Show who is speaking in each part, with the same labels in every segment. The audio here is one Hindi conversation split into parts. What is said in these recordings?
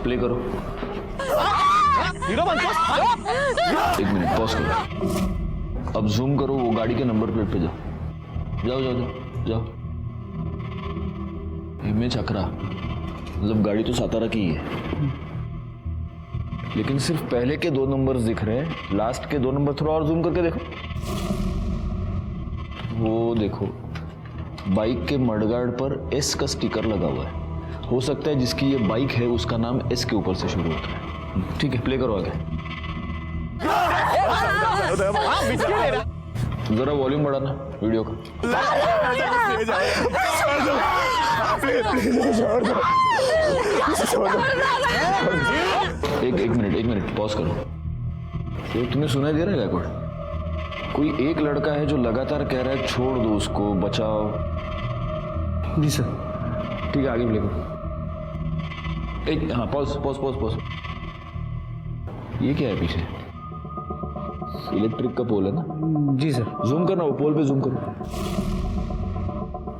Speaker 1: प्ले करो।
Speaker 2: हीरो बनते हो?
Speaker 1: एक मिनट पॉज करो। अब जूम करो, वो गाड़ी के नंबर प्लेट पे जाओ। जाओ जाओ जाओ जाओ। इमेज अकरा, मतलब गाड़ी तो सातारा की ही है, लेकिन सिर्फ पहले के 2 नंबर्स दिख रहे हैं, लास्ट के 2 नंबर थोड़ा और जूम करके देखो। वो देखो, बाइक के मडगार्ड पर एस का स्टिकर लगा हुआ है। हो सकता है जिसकी ये बाइक है उसका नाम एस के ऊपर से शुरू होता है। ठीक है, प्ले करो आगे। जरा वॉल्यूम बढ़ाना वीडियो का। एक मिनट पॉज करो। तो तुम्हें सुनाई दे रहा है गायकवाड़? कोई एक लड़का है जो लगातार कह रहा है छोड़ दो उसको, बचाओ।
Speaker 3: जी सर।
Speaker 1: ठीक है, आगे प्ले करो। एक हाँ, पॉज। ये क्या है पीछे? इलेक्ट्रिक का पोल है ना?
Speaker 3: जी सर।
Speaker 1: जूम करना, वो पोल पे जूम करो।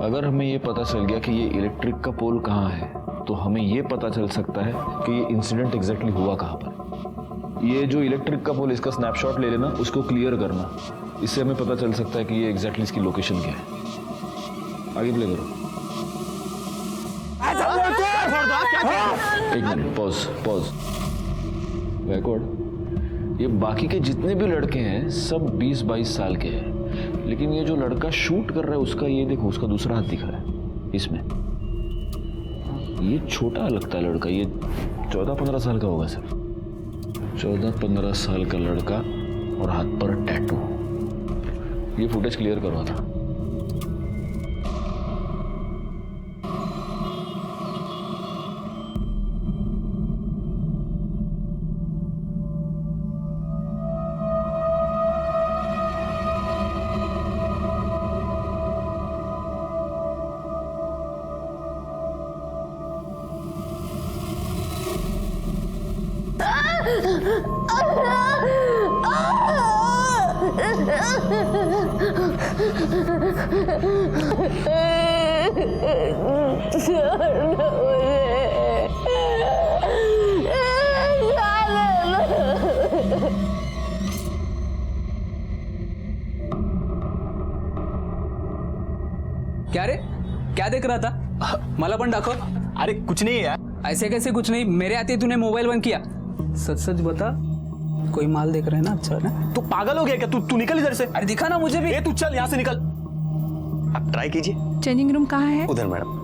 Speaker 1: अगर हमें ये पता चल गया कि ये इलेक्ट्रिक का पोल कहाँ है, तो हमें ये पता चल सकता है कि ये इंसिडेंट एग्जैक्टली हुआ कहाँ पर। ये जो इलेक्ट्रिक का पोल, इसका स्नैपशॉट ले लेना, उसको क्लियर करना, इससे हमें पता चल सकता है कि ये एग्जैक्टली इसकी लोकेशन क्या है। आगे प्ले करो। एक मिनट, पॉज। गायकवाड़, ये बाकी के जितने भी लड़के हैं सब 20-22 साल के हैं, लेकिन ये जो लड़का शूट कर रहा है उसका, ये देखो, उसका दूसरा हाथ दिख रहा है इसमें। ये छोटा लगता है लड़का, ये 14-15 साल का होगा सिर्फ। 14-15 साल का लड़का और हाथ पर टैटू। ये फुटेज क्लियर करवा था।
Speaker 4: क्या रे, क्या देख रहा था? मला पण दाखव।
Speaker 2: अरे कुछ नहीं है यार।
Speaker 4: ऐसे कैसे कुछ नहीं? मेरे आते तूने मोबाइल बंद किया। सच सच बता, कोई माल देख रहे हैं ना? अच्छा ना?
Speaker 2: तू पागल हो गया क्या? तू निकल इधर से।
Speaker 4: अरे दिखा ना मुझे भी।
Speaker 2: तू चल यहाँ से निकल। आप ट्राई कीजिए।
Speaker 5: चेंजिंग रूम कहाँ है?
Speaker 2: उधर मैडम।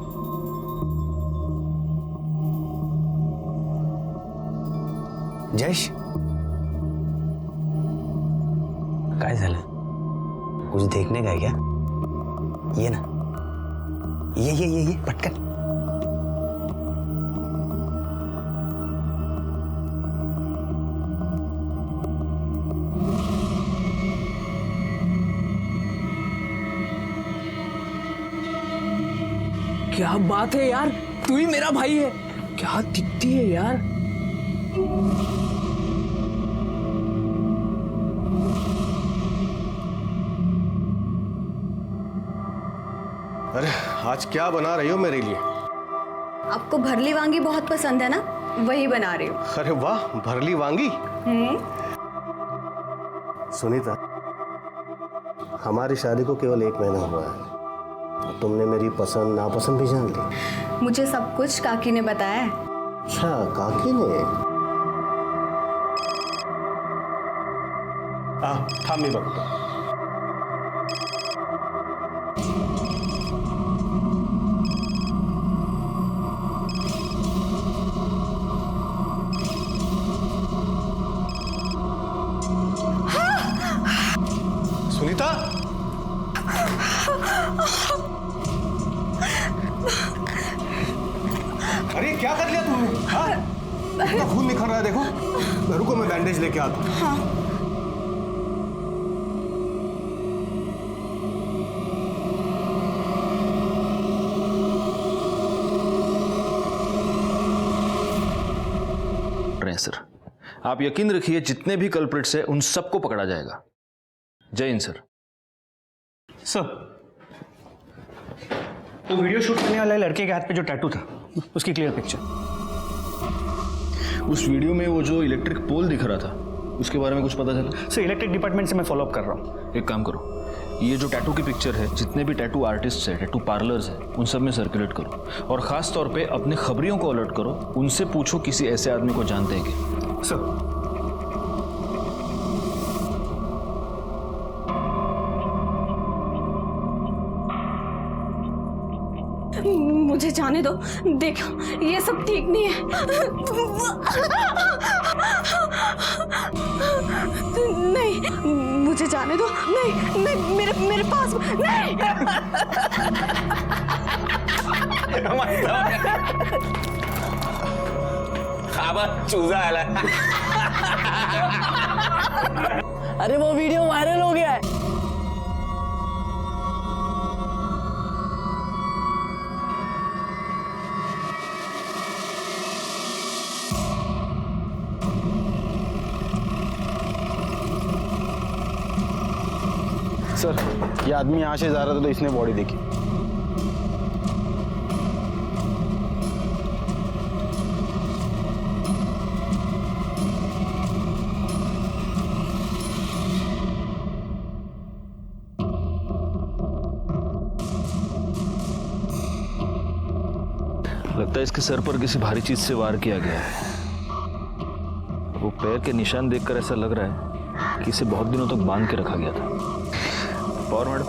Speaker 2: जयेश, काय झालं? कुछ देखने का है क्या? ये ना, ये पटकन।
Speaker 4: क्या बात है यार, तू ही मेरा भाई है। क्या दिखती है यार।
Speaker 6: अरे आज क्या बना रही हो मेरे लिए?
Speaker 5: आपको भरली वांगी बहुत पसंद है ना, वही बना रही हूँ।
Speaker 6: अरे वाह, भरली वांगी। सुनीता, हमारी शादी को केवल 1 महीना हुआ है, तुमने मेरी पसंद नापसंद भी जान ली।
Speaker 5: मुझे सब कुछ काकी ने बताया है।
Speaker 6: अच्छा, काकी ने? थांब, मी बघतो। सुनीता, अरे क्या कर लिया तुमने? इतना खून निकल रहा है, देखो। रुको, मैं बैंडेज लेके आता हूँ। हाँ।
Speaker 1: सर, आप यकीन रखिए जितने भी कल्प्रिट्स हैं उन सबको पकड़ा जाएगा। जय हिंद सर।
Speaker 3: सर, वो वीडियो शूट करने वाले लड़के के हाथ पे जो टैटू था, उसकी क्लियर पिक्चर।
Speaker 1: उस वीडियो में वो जो इलेक्ट्रिक पोल दिख रहा था, उसके बारे में कुछ पता चला?
Speaker 3: सर, इलेक्ट्रिक डिपार्टमेंट से मैं फॉलोअप कर रहा हूँ।
Speaker 1: एक काम करो, ये जो टैटू की पिक्चर है, जितने भी टैटू आर्टिस्ट है, टैटू पार्लर्स है, उन सब में सर्कुलेट करो, और खास तौर पे अपने खबरियों को अलर्ट करो, उनसे पूछो किसी ऐसे आदमी को जानते हैं कि।
Speaker 3: सर,
Speaker 5: मुझे जाने दो। देखो, ये सब ठीक नहीं है। नहीं, मुझे जाने दो। नहीं नहीं, मेरे पास नहीं।
Speaker 2: चूजा आला।
Speaker 7: अरे वो वीडियो वायरल हो गया है।
Speaker 8: सर, ये आदमी यहाँ से जा रहा था तो इसने बॉडी देखी।
Speaker 1: लगता है इसके सर पर किसी भारी चीज से वार किया गया है। वो पैर के निशान देखकर ऐसा लग रहा है कि इसे बहुत दिनों तक बांध के रखा गया था। और मैडम,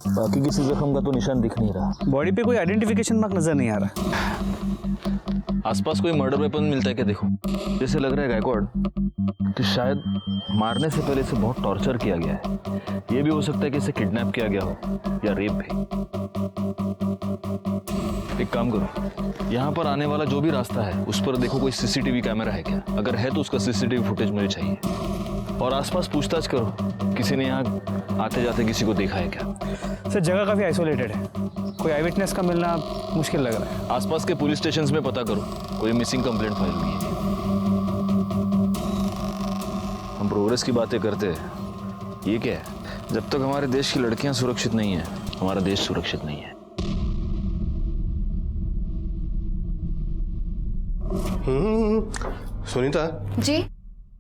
Speaker 1: बाकी किसी जख्म का तो निशान दिख नहीं रहा।
Speaker 3: बॉडी पे कोई आइडेंटिफिकेशन मार्क नजर नहीं आ रहा।
Speaker 1: आसपास कोई मर्डर वेपन मिलता है क्या? देखो, जैसे लग रहा है गायकवाड़ कि शायद मारने से पहले इसे बहुत टॉर्चर किया गया है। ये भी हो सकता है कि इसे किडनैप किया गया हो या रेप भी। एक काम करो, यहाँ पर आने वाला जो भी रास्ता है उस पर देखो कोई सीसीटीवी कैमरा है क्या। अगर है तो उसका सीसीटीवी फुटेज मुझे चाहिए। और आसपास पूछताछ करो, किसी ने यहाँ आते जाते किसी को देखा है क्या।
Speaker 3: सर, जगह काफी आइसोलेटेड है, कोई आई विटनेस का मिलना मुश्किल लग रहा है।
Speaker 1: आसपास के पुलिस स्टेशंस में पता करो, कोई मिसिंग कंप्लेंट फाइल हुई है। हम प्रोग्रेस की बातें करते हैं, ये क्या है? जब तक हमारे देश की लड़कियां सुरक्षित नहीं है, हमारा देश सुरक्षित नहीं है।
Speaker 6: सुनीता
Speaker 5: जी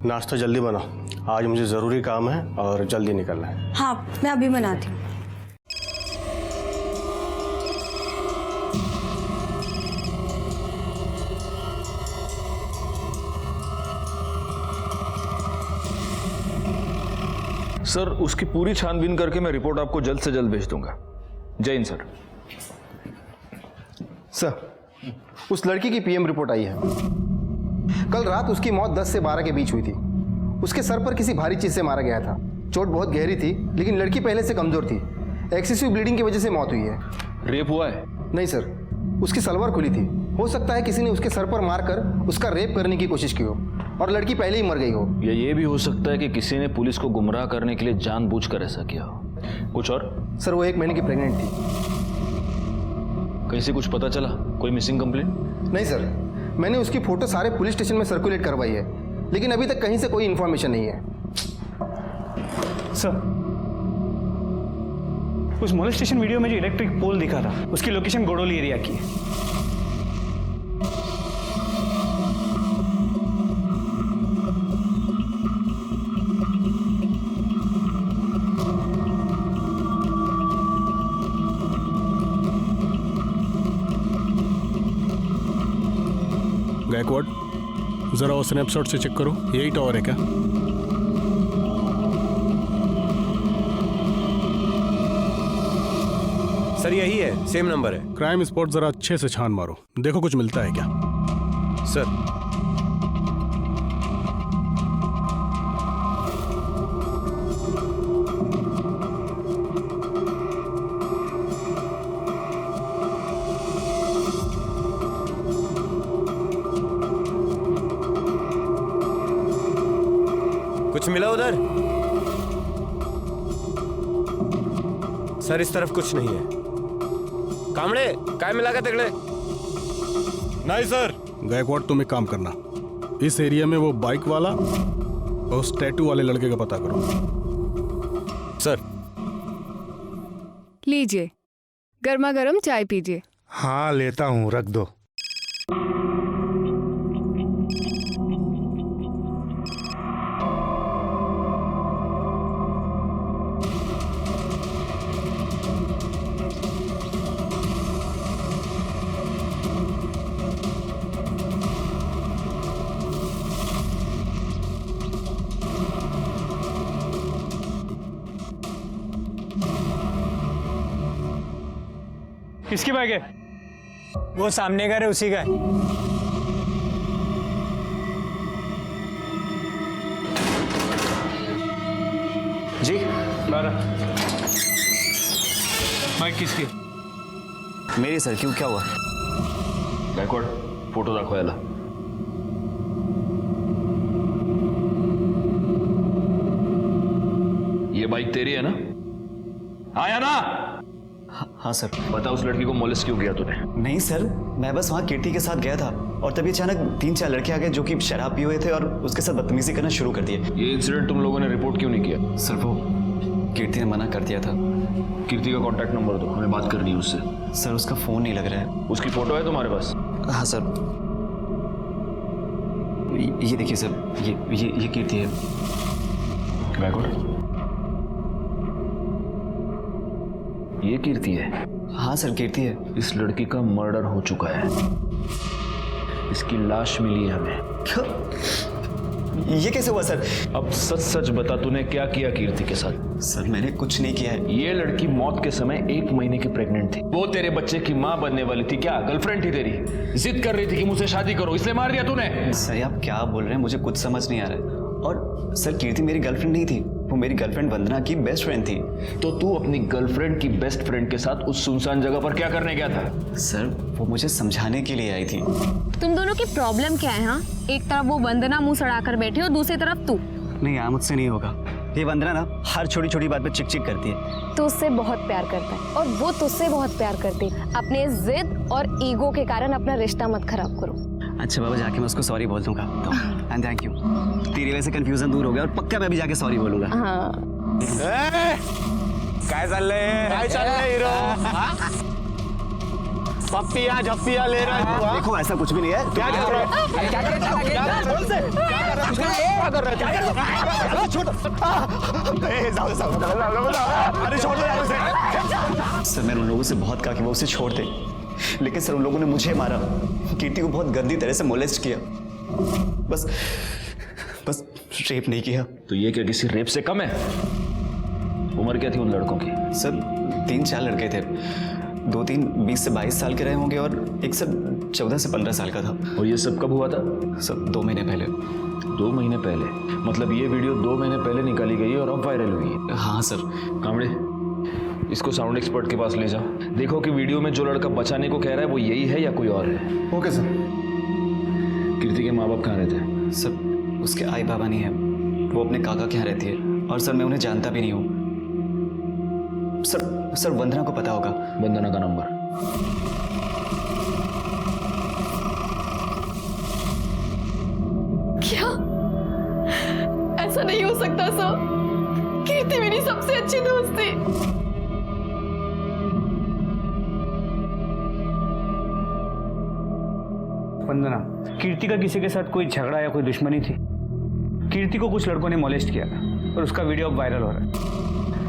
Speaker 6: नाश्ता जल्दी बनाओ, आज मुझे ज़रूरी काम है और जल्दी निकलना है।
Speaker 5: हाँ, मैं अभी बनाती हूँ।
Speaker 1: सर, उसकी पूरी छानबीन करके मैं रिपोर्ट आपको जल्द से जल्द भेज दूंगा। जय हिंद सर।
Speaker 8: सर, उस लड़की की पीएम रिपोर्ट आई है। कल रात उसकी मौत 10 से 12 के बीच हुई थी। उसके सर पर किसी भारी चीज से मारा गया था। चोट बहुत गहरी थी, लेकिन लड़की पहले से कमजोर थी। एक्सेसिव ब्लीडिंग की वजह से मौत हुई है।
Speaker 1: रेप हुआ है?
Speaker 8: नहीं सर, उसकी सलवार खुली थी। हो सकता है किसी ने उसके सर पर मारकर उसका रेप करने की कोशिश की हो और लड़की पहले ही मर गई हो।
Speaker 1: या ये भी हो सकता है कि किसी ने पुलिस को गुमराह करने के लिए जानबूझकर ऐसा किया हो। कुछ और?
Speaker 8: सर, वो 1 महीने की प्रेग्नेंट थी।
Speaker 1: कहीं से कुछ पता चला? कोई मिसिंग कंप्लेंट?
Speaker 8: नहीं सर, मैंने उसकी फोटो सारे पुलिस स्टेशन में सर्कुलेट करवाई है, लेकिन अभी तक कहीं से कोई इन्फॉर्मेशन नहीं है।
Speaker 3: सर, उस मोलेस्टेशन वीडियो में जो इलेक्ट्रिक पोल दिखा था, उसकी लोकेशन गोडोली एरिया की है।
Speaker 9: गायकवाड़, जरा वो स्नैपशॉट से चेक करो, यही टावर है क्या?
Speaker 10: सर, यही है, सेम नंबर है।
Speaker 9: क्राइम स्पॉट जरा अच्छे से छान मारो, देखो कुछ मिलता है क्या।
Speaker 10: सर, कुछ मिला उधर? सर, इस तरफ कुछ नहीं है। कामड़े, काय मिला का तगड़े? नहीं सर।
Speaker 9: गायकवाड़ तुम एक काम करना, इस एरिया में वो बाइक वाला और उस टैटू वाले लड़के का पता करो।
Speaker 10: सर
Speaker 5: लीजिए, गर्मा गर्म चाय पीजिए।
Speaker 11: हाँ लेता हूँ, रख दो।
Speaker 3: किसकी बाइक है? वो सामने का है, उसी का है।
Speaker 2: जी
Speaker 3: बारह। बाइक किसकी?
Speaker 2: मेरी सर, क्यों, क्या हुआ?
Speaker 1: गायकवाड़ फोटो दाखवा याला. ये बाइक तेरी है ना? आया ना?
Speaker 2: हाँ सर।
Speaker 1: बता उस लड़की को मोलेस्ट क्यों किया तूने?
Speaker 2: नहीं सर, मैं बस वहाँ कीर्ति के साथ गया था और तभी अचानक 3-4 लड़के आ गए जो कि शराब पिए हुए थे और उसके साथ बदतमीजी करना शुरू कर दिए।
Speaker 1: ये इंसिडेंट तुम लोगों ने रिपोर्ट क्यों नहीं किया?
Speaker 2: सर वो कीर्ति ने मना कर दिया था।
Speaker 1: कीर्ति का कांटेक्ट नंबर दो, हमें बात करनी है उससे।
Speaker 2: सर उसका फोन नहीं लग रहा है।
Speaker 1: उसकी फोटो है तुम्हारे पास?
Speaker 2: हाँ सर, ये देखिए सर, ये कीर्ति है।
Speaker 1: गायकवाड़ ये कीर्ति है?
Speaker 2: हाँ सर, कीर्ति है।
Speaker 1: इस लड़की का मर्डर हो चुका है, इसकी लाश मिली है हमें।
Speaker 2: ये कैसे हुआ सर?
Speaker 1: अब सच सच बता, तूने क्या किया कीर्ति के साथ?
Speaker 2: सर मैंने कुछ नहीं किया है।
Speaker 1: ये लड़की मौत के समय 1 महीने की प्रेग्नेंट थी। वो तेरे बच्चे की माँ बनने वाली थी। क्या गर्लफ्रेंड थी तेरी? जिद कर रही थी कि मुझसे शादी करो, इसलिए मार दिया तूने?
Speaker 2: सर आप क्या बोल रहे हैं, मुझे कुछ समझ नहीं आ रहा है। और सर कीर्ति मेरी गर्लफ्रेंड नहीं थी, वो मेरी गर्लफ्रेंड वंदना की बेस्ट फ्रेंड थी।
Speaker 1: तो तू अपनी गर्लफ्रेंड की बेस्ट फ्रेंड के साथ उस सुनसान जगह पर क्या करने गया था?
Speaker 2: सर वो मुझे समझाने के लिए आई थी।
Speaker 5: तुम दोनों की प्रॉब्लम क्या है? हाँ, एक तरफ वो वंदना मुंह सड़ाकर बैठी और दूसरी तरफ तू।
Speaker 2: नहीं यार, मुझसे नहीं होगा। ये वंदना ना हर छोटी छोटी बात पे चिक चिक करती है।
Speaker 5: तू उससे बहुत प्यार करता है और वो तुझसे बहुत प्यार करती है। अपने जिद और ईगो के कारण अपना रिश्ता मत खराब करो।
Speaker 2: अच्छा बाबा, जाके मैं उसको सॉरी बोल दूंगा। एंड थैंक यू, तेरी वजह से कंफ्यूजन दूर हो गया और पक्का मैं भी जाके सॉरी बोलूंगा।
Speaker 5: हाँ।
Speaker 10: काय चाललंय हीरो? पप्पिया झप्पिया ले रहा है।
Speaker 2: देखो ऐसा कुछ भी नहीं है।
Speaker 10: क्या कर रहा है? क्या कर रहा है? अरे छोड़ दो यार उसे।
Speaker 2: सर मैंने उन लोगों से बहुत कहा कि वो उसे छोड़ दे, लेकिन सर उन लोगों ने मुझे मारा, कीर्ति को बहुत गंदी तरह से मोलेस्ट किया। बस रेप नहीं किया।
Speaker 1: तो ये क्या किसी रेप से कम है? उम्र क्या थी उन लड़कों की?
Speaker 2: सर 3-4 लड़के थे, 2-3 20 से 22 साल के रहे होंगे और एक सर 14 से 15 साल का था।
Speaker 1: और ये सब कब हुआ था?
Speaker 2: सर 2 महीने पहले।
Speaker 1: 2 महीने पहले? मतलब ये वीडियो 2 महीने पहले निकाली गई है और अब वायरल हुई है?
Speaker 2: हाँ सर।
Speaker 1: कामड़े, इसको साउंड एक्सपर्ट के पास ले जाओ, देखो कि वीडियो में जो लड़का बचाने को कह रहा है वो यही है या कोई और है।
Speaker 8: Okay sir.
Speaker 1: कीर्ति के माँ बाप कहाँ रहते हैं?
Speaker 2: सर उसके आई बाबा नहीं है, वो अपने काका के यहाँ रहती है और सर मैं उन्हें जानता भी नहीं हूँ। सर वंदना को पता होगा।
Speaker 1: वंदना का नंबर?
Speaker 5: क्या? ऐसा नहीं हो सकता सर, कीर्ति मेरी सबसे अच्छी दोस्त थी।
Speaker 3: वंदना, कीर्ति का किसी के साथ कोई झगड़ा या कोई दुश्मनी थी? कीर्ति को कुछ लड़कों ने मोलेस्ट किया और उसका वीडियो अब वायरल हो रहा है।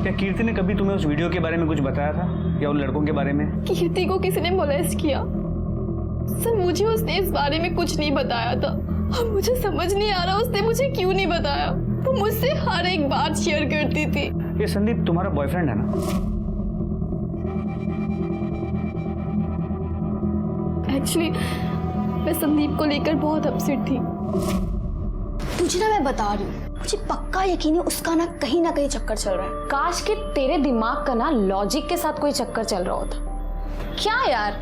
Speaker 3: क्या कीर्ति ने कभी तुम्हें उस वीडियो के बारे में कुछ बताया था या उन लड़कों के बारे में?
Speaker 5: कीर्ति को किसी ने मोलेस्ट किया? सर मुझे उसने इस बारे में कुछ नहीं बताया था और मुझे समझ नहीं आ रहा उसने मुझे क्यों नहीं बताया। वो मुझसे हर एक बात शेयर करती थी।
Speaker 3: ये संदीप तुम्हारा बॉयफ्रेंड है ना?
Speaker 5: एक्चुअली मैं संदीप को लेकर बहुत अपसेट थी।
Speaker 12: तुझे ना मैं बता रही हूँ, मुझे पक्का यकीन है उसका ना कहीं चक्कर चल रहा है।
Speaker 5: काश कि तेरे दिमाग का ना लॉजिक के साथ कोई चक्कर चल रहा होता। क्या यार,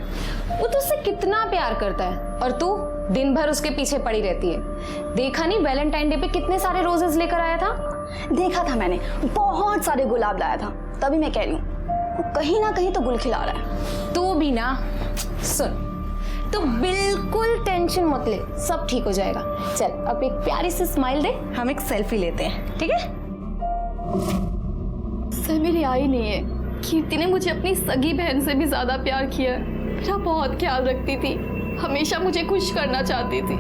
Speaker 5: वो तुझसे कितना प्यार करता है और तू दिन भर उसके पीछे पड़ी रहती है। देखा नहीं वैलेंटाइन डे पे कितने सारे रोजेस लेकर आया था?
Speaker 12: देखा था मैंने, बहुत सारे गुलाब लाया था। तभी मैं कह रही हूँ वो कहीं ना कहीं तो गुल खिला रहा है।
Speaker 5: तू भी ना, सुन, तो बिल्कुल टेंशन मत ले, सब ठीक हो जाएगा। चल अब एक प्यारी सी स्माइल दे, हम एक सेल्फी लेते हैं, ठीक है?
Speaker 12: सर मेरी आई नहीं है। कीर्ति ने मुझे अपनी सगी बहन से भी ज्यादा प्यार किया है। मेरा बहुत ख्याल रखती थी, हमेशा मुझे खुश करना चाहती थी।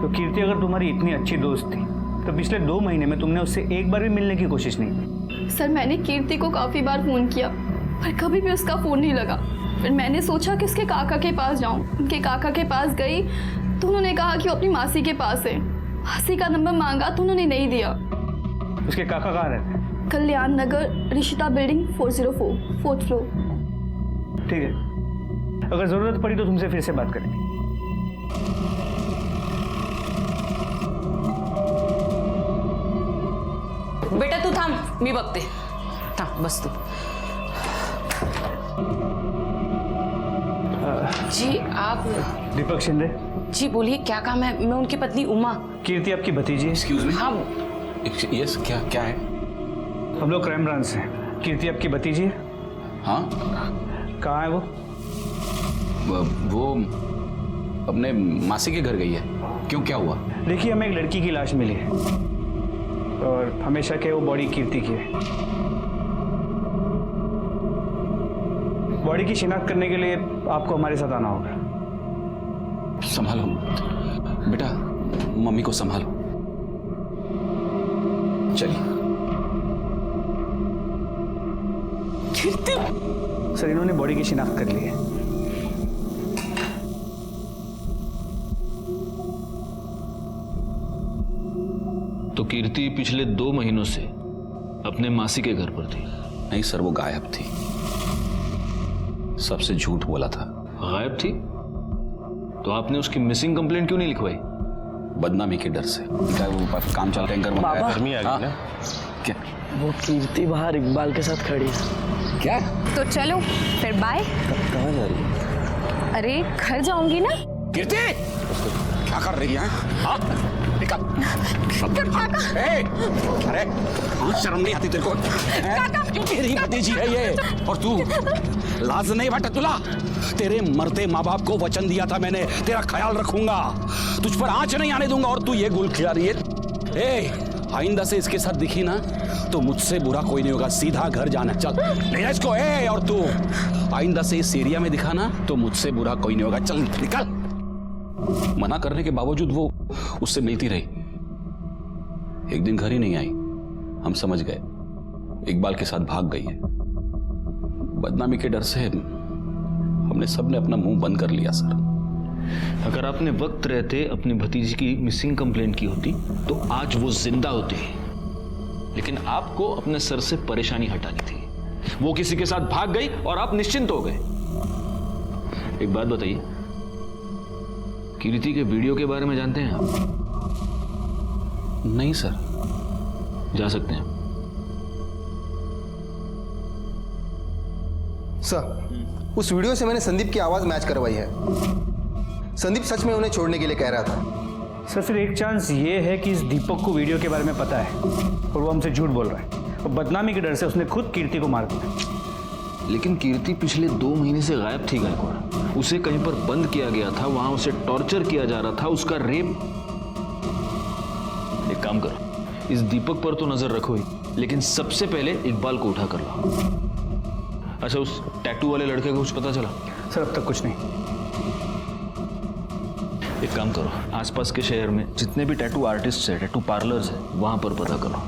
Speaker 3: तो कीर्ति अगर तुम्हारी इतनी अच्छी दोस्त थी तो पिछले 2 महीने में तुमने उससे एक बार भी मिलने की कोशिश नहीं की?
Speaker 12: सर मैंने कीर्ति को काफी बार फोन किया पर कभी भी उसका फोन नहीं लगा। फिर मैंने सोचा कि उसके काका के पास जाऊं। उनके काका के पास गई तो उन्होंने कहा कि वो अपनी मासी के पास है। मासी का नंबर मांगा तो उन्होंने नहीं दिया।
Speaker 3: उसके काका कहाँ रहते हैं?
Speaker 12: कल्याण नगर, ऋषिता बिल्डिंग 404, 4th फ्लोर।
Speaker 3: ठीक है, अगर जरूरत पड़ी तो तुमसे फिर से बात करेंगे।
Speaker 13: बेटा तू थांब, मी बघते। थांब, बस तू। जी आप?
Speaker 3: दीपक शिंदे
Speaker 13: जी बोलिए, क्या काम है? मैं उनकी पत्नी उमा।
Speaker 3: कीर्ति आपकी भतीजी।
Speaker 1: Excuse me.
Speaker 13: हाँ
Speaker 1: यस, क्या है?
Speaker 3: हम लोग क्राइम ब्रांच से। कीर्ति आपकी भतीजी है?
Speaker 1: हाँ।
Speaker 3: कहाँ है वो?
Speaker 1: वो अपने मासी के घर गई है। क्यों, क्या हुआ?
Speaker 3: देखिए, हमें एक लड़की की लाश मिली है और हमेशा के वो बॉडी कीर्ति की है। बॉडी की शिनाख्त करने के लिए आपको हमारे साथ आना होगा।
Speaker 1: संभालो बेटा, मम्मी को संभालो। चलिए।
Speaker 3: सर, इन्होंने बॉडी की शिनाख्त कर ली है।
Speaker 1: तो कीर्ति पिछले 2 महीनों से अपने मासी के घर पर थी?
Speaker 14: नहीं सर, वो गायब थी। सबसे झूठ बोला था।
Speaker 1: गायब थी? तो आपने उसकी मिसिंग कंप्लेंट क्यों नहीं लिखवाई?
Speaker 14: बदनामी के डर से। क्या वो काम चल टैंकर
Speaker 7: बाबा,
Speaker 10: गर्मी आ गई ना।
Speaker 14: क्या
Speaker 7: वो कीर्ति बाहर इकबाल के साथ खड़ी है।
Speaker 14: क्या?
Speaker 5: तो चलो फिर बाय।
Speaker 7: कहाँ जा रही है?
Speaker 5: अरे घर जाऊंगी ना।
Speaker 14: कीर्ति क्या कर रही है? हाँ? अरे शर्म नहीं आती तेरे को? तेरी भतीजी है ये, और तू लाज नहीं बटा तुला? तेरे मरते माँ बाप को वचन दिया था मैंने, तेरा ख्याल रखूंगा, तुझ पर आंच नहीं आने दूंगा, और तू ये गुल खिला रही है। आइंदा से इसके साथ दिखी ना तो मुझसे बुरा कोई नहीं होगा, सीधा घर जाना। चल ले इसको। और तू आइंदा से इस एरिया में दिखा ना तो मुझसे बुरा कोई नहीं होगा। चल निकल। मना करने के बावजूद वो उससे मिलती रही। एक दिन घर ही नहीं आई, हम समझ गए इकबाल के साथ भाग गई है। बदनामी के डर से हमने सबने अपना मुंह बंद कर लिया सर।
Speaker 1: अगर आपने वक्त रहते अपनी भतीजी की मिसिंग कंप्लेंट की होती तो आज वो जिंदा होती, लेकिन आपको अपने सर से परेशानी हटानी थी। वो किसी के साथ भाग गई और आप निश्चिंत हो गए। एक बात बताइए, कीर्ति के वीडियो के बारे में जानते हैं आप?
Speaker 14: नहीं सर।
Speaker 1: जा सकते हैं
Speaker 8: सर। उस वीडियो से मैंने संदीप की आवाज मैच करवाई है। संदीप सच में उन्हें छोड़ने के लिए कह रहा था।
Speaker 3: सर, फिर एक चांस ये है कि इस दीपक को वीडियो के बारे में पता है और वो हमसे झूठ बोल रहा है, और बदनामी के डर से उसने खुद कीर्ति को मार दिया।
Speaker 1: लेकिन कीर्ति पिछले 2 महीने से गायब थी गायकवाड़। उसे कहीं पर बंद किया गया था, वहां उसे टॉर्चर किया जा रहा था, उसका रेप। एक काम करो, इस दीपक पर तो नजर रखो ही, लेकिन सबसे पहले इकबाल को उठा कर लो। अच्छा, उस टैटू वाले लड़के का कुछ पता चला?
Speaker 3: सर, अब तक कुछ नहीं।
Speaker 1: एक काम करो, आसपास के शहर में जितने भी टैटू आर्टिस्ट है, टैटू पार्लर्स है, वहां पर पता करो।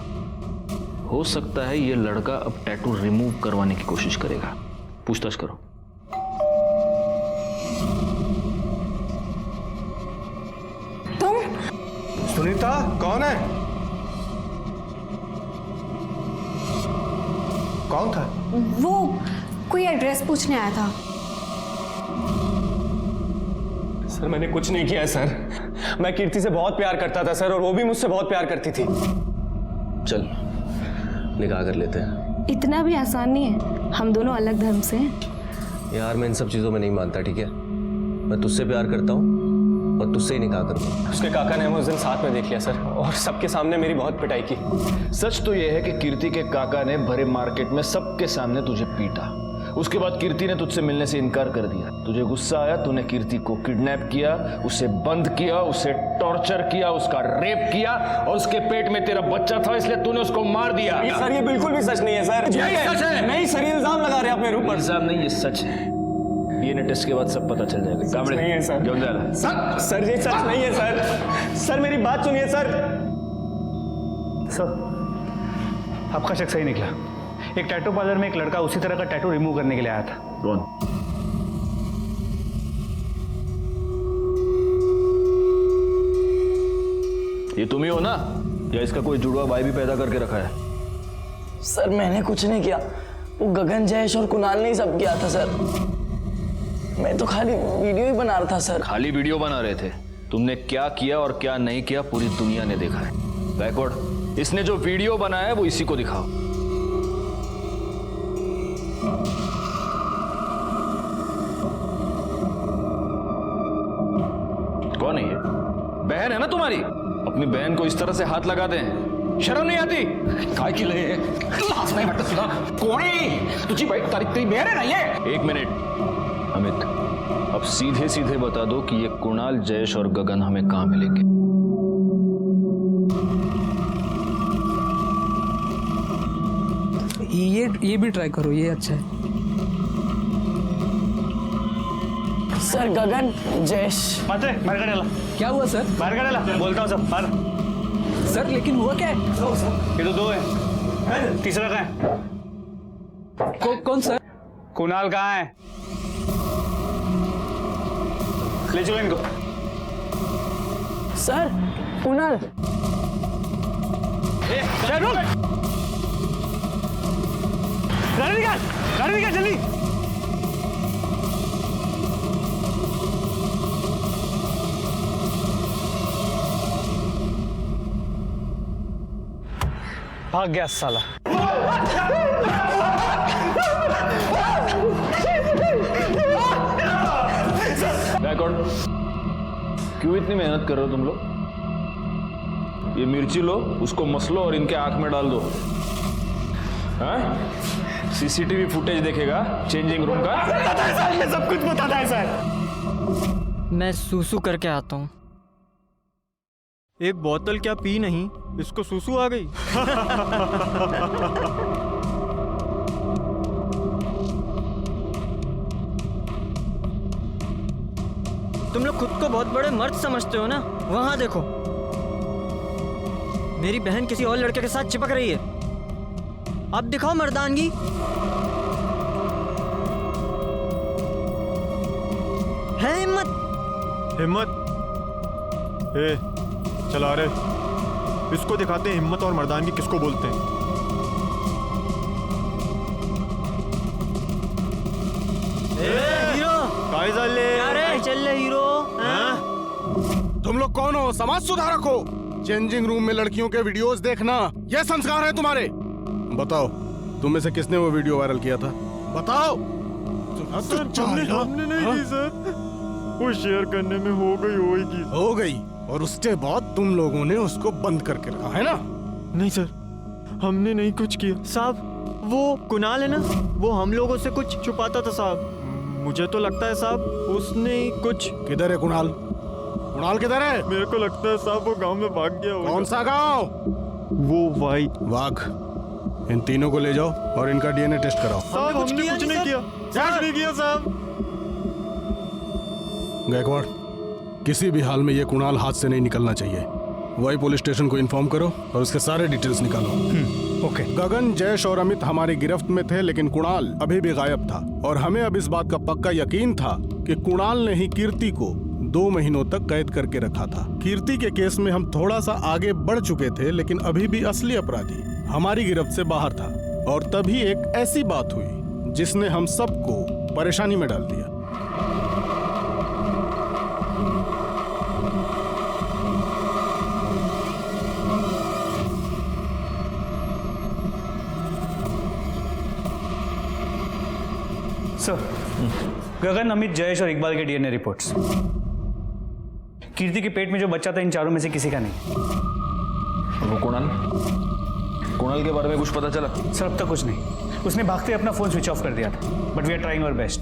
Speaker 1: हो सकता है ये लड़का अब टैटू रिमूव करवाने की कोशिश करेगा। पूछताछ करो।
Speaker 12: तुम?
Speaker 10: सुनीता कौन है? कौन था?
Speaker 12: वो कोई एड्रेस पूछने आया था।
Speaker 10: सर मैंने कुछ नहीं किया सर। मैं कीर्ति से बहुत प्यार करता था सर, और वो भी मुझसे बहुत प्यार करती थी।
Speaker 6: चल निकाह कर लेते हैं।
Speaker 5: इतना भी आसान नहीं है, हम दोनों अलग धर्म से हैं।
Speaker 6: यार मैं इन सब चीज़ों में नहीं मानता, ठीक है? मैं तुझसे प्यार करता हूँ और तुझसे ही निकाह करूँगा।
Speaker 10: उसके काका ने हमें उस दिन साथ में देख लिया सर, और सबके सामने मेरी बहुत पिटाई की।
Speaker 1: सच तो यह है कि कीर्ति के काका ने भरे मार्केट में सबके सामने तुझे पीटा, उसके बाद कीर्ति ने तुझसे मिलने से इनकार कर दिया। तुझे गुस्सा आया, तूने कीर्ति को किडनैप किया, उसे बंद किया, उसे टॉर्चर किया, उसका रेप किया और उसके पेट में तेरा बच्चा था इसलिए तूने उसको मार दिया।
Speaker 10: सर ये बिल्कुल भी सच नहीं है सर।
Speaker 1: यही सच है।
Speaker 10: नहीं सर, ये इल्जाम लगा रहे हैं अपने ऊपर।
Speaker 1: इल्जाम नहीं, ये सच है। डीएनए टेस्ट के बाद सब पता चल जाएगा। कामड़े
Speaker 10: नहीं है सर।
Speaker 1: क्यों जा रहा?
Speaker 10: सर ये सच नहीं है सर। सर मेरी बात सुनिए सर।
Speaker 3: सर आपका शक सही निकला। एक टैटू पार्लर में एक लड़का उसी तरह का टैटू रिमूव करने के लिए आया था।
Speaker 1: कौन? ये तुम ही हो ना, या इसका कोई जुड़वा भाई भी पैदा करके रखा है?
Speaker 7: सर मैंने कुछ नहीं किया, वो गगन, जयेश और कुणाल ने ही सब किया था सर। मैं तो खाली वीडियो ही बना रहा था सर।
Speaker 1: खाली वीडियो बना रहे थे? तुमने क्या किया और क्या नहीं किया पूरी दुनिया ने देखा है। बैकवर्ड, इसने जो वीडियो बनाया है वो इसी को दिखाओ। कौन है ये? बहन है ना तुम्हारी? अपनी बहन को इस तरह से हाथ लगा दें, शर्म नहीं आती?
Speaker 14: काय की लय लाज नाही वाटत तुला? कोण आहे तुझी बाईक? तारीख तेरी बेर आहे ना ये?
Speaker 1: एक मिनट अमित, अब सीधे सीधे बता दो कि ये कुणाल, जयेश और गगन हमें कहां मिलेंगे?
Speaker 4: ये भी ट्राई करो, ये अच्छा है।
Speaker 7: सर गगन, जयेश।
Speaker 3: मात्र बाहर काढायला।
Speaker 4: क्या हुआ सर?
Speaker 3: बाहर काढायला बोलता हूँ सब बाहर।
Speaker 4: सर लेकिन हुआ क्या है?
Speaker 3: ये तो दो है, तीसरा कहाँ है?
Speaker 4: कौन सर?
Speaker 3: कुणाल कहाँ है? ले चलो इनको।
Speaker 7: सर कुणाल।
Speaker 3: गाड़ी निकाल जल्दी। भाग गया साला।
Speaker 1: बैकवर्ड, क्यों इतनी मेहनत कर रहे हो तुम लोग? ये मिर्ची लो, उसको मसलो और इनके आंख में डाल दो। हाँ? सीसीटीवी फुटेज देखेगा चेंजिंग रूम का।
Speaker 10: बताता है सर, ये सब कुछ बताता है सर।
Speaker 15: मैं सूसू करके आता हूँ।
Speaker 16: एक बोतल क्या पी नहीं, इसको सूसू आ गई। तुम लोग खुद को बहुत बड़े मर्द समझते हो ना? वहां देखो, मेरी बहन किसी और लड़के के साथ चिपक रही है। अब दिखाओ मर्दानगी। है हिम्मत।
Speaker 17: ए, चला रे, इसको दिखाते हैं हिम्मत और मर्दानगी किसको बोलते हैं।
Speaker 16: हीरो चल हीरो।
Speaker 9: तुम लोग कौन हो? समाज सुधारक हो? चेंजिंग रूम में लड़कियों के वीडियोस देखना ये संस्कार है तुम्हारे? बताओ, तुम में से किसने वो वीडियो वायरल किया था? बताओ।
Speaker 17: हमने नहीं की सर, वो शेयर करने में हो गई।
Speaker 9: और उसके बाद तुम लोगों ने उसको बंद करके रखा है ना?
Speaker 17: नहीं सर, हमने नहीं कुछ किया
Speaker 16: साहब। वो कुणाल है ना, वो हम लोगों से कुछ छुपाता था साहब। मुझे तो लगता है साहब उसने कुछ।
Speaker 9: किधर है कुणाल? कुणाल किधर है?
Speaker 17: मेरे को लगता है साहब वो गांव में भाग गया होगा।
Speaker 9: कौन सा गांव?
Speaker 17: वो वाघ।
Speaker 9: इन तीनों को ले जाओ और इनका डीएनए टेस्ट कराओ।
Speaker 17: साहब हमने कुछ नहीं किया साहब।
Speaker 9: गायकवाड़, किसी भी हाल में ये कुणाल हाथ से नहीं निकलना चाहिए। वही पुलिस स्टेशन को इन्फॉर्म करो और उसके सारे डिटेल्स निकालो।
Speaker 3: ओके।
Speaker 9: गगन, जयेश और अमित हमारी गिरफ्त में थे, लेकिन कुणाल अभी भी गायब था और हमें अब इस बात का पक्का यकीन था कि कुणाल ने ही कीर्ति को 2 महीनों तक कैद करके रखा था। कीर्ति के केस में हम थोड़ा सा आगे बढ़ चुके थे, लेकिन अभी भी असली अपराधी हमारी गिरफ्त से बाहर था। और तभी एक ऐसी बात हुई जिसने हम सबको परेशानी में डाल दिया।
Speaker 3: सर, गगन, अमित, जयेश और इकबाल के डीएनए रिपोर्ट्स। कीर्ति के पेट में जो बच्चा था इन चारों में से किसी का नहीं।
Speaker 1: वो कुणाल के बारे में कुछ पता चला?
Speaker 3: सर अब तक कुछ नहीं। उसने भागते अपना फोन स्विच ऑफ कर दिया था, but we are trying our best.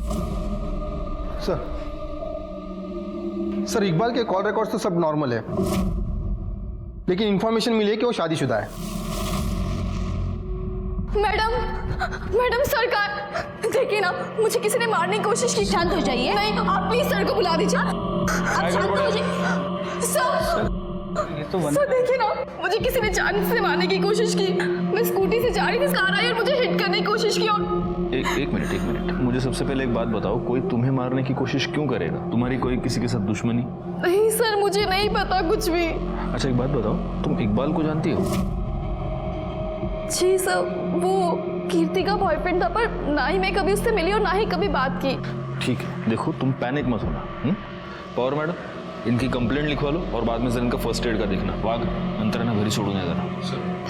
Speaker 8: Sir Iqbal के कॉल रिकॉर्ड्स तो सब नॉर्मल है, लेकिन इंफॉर्मेशन मिली है कि वो शादीशुदा है।
Speaker 12: मैडम सरकार देखिए ना, मुझे किसी ने मारने की कोशिश की।
Speaker 13: शांत हो जाइए।
Speaker 12: नहीं, आप प्लीज सर को बुला दीजिए। आप शांत हो जाइए। सर देखिए ना, मुझे किसी ने जान से मारने की कोशिश की। मैं स्कूटी से जा रही थी, कार आई और मुझे हिट करने की कोशिश की। और
Speaker 1: एक मिनट, मुझे सबसे पहले एक बात बताओ, कोई तुम्हें मारने की कोशिश क्यों करेगा? तुम्हारी कोई किसी के साथ दुश्मनी?
Speaker 12: नहीं सर, मुझे नहीं पता कुछ भी।
Speaker 1: अच्छा एक बात बताओ, तुम इकबाल को जानती हो?
Speaker 12: जी सर, वो कीर्ति का बॉयफ्रेंड था, पर ना ही मैं कभी उससे मिली और ना ही कभी बात की।
Speaker 1: ठीक है, देखो तुम पैनिक मत होना। पवार मैडम, इनकी कंप्लेंट लिखवा लो और बाद में सर इनका फर्स्ट एड का देखना। वाघ अंतराना घरी सोडून या जरा।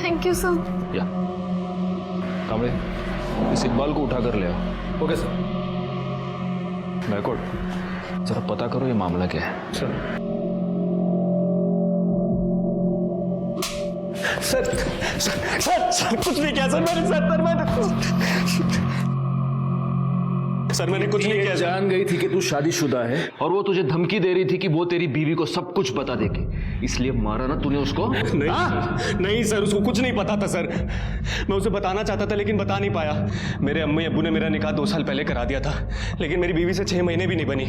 Speaker 12: Thank you sir.
Speaker 1: या कांबळे, इस इकबाल को उठा कर ले आओ। Okay sir. गायकवाड़, जरा पता करो ये मामला क्या है।
Speaker 10: सर कुछ नहीं किया सर मैंने। सर मैंने कुछ नहीं किया।
Speaker 1: जान गई थी कि तू शादीशुदा है और वो तुझे धमकी दे रही थी कि वो तेरी बीवी को सब कुछ बता देगी, इसलिए मारा ना तूने उसको?
Speaker 10: नहीं सर, उसको कुछ नहीं पता था सर। मैं उसे बताना चाहता था लेकिन बता नहीं पाया। मेरे अम्मी अब्बू ने मेरा निकाह 2 साल पहले करा दिया था, लेकिन मेरी बीवी से 6 महीने भी नहीं बनी।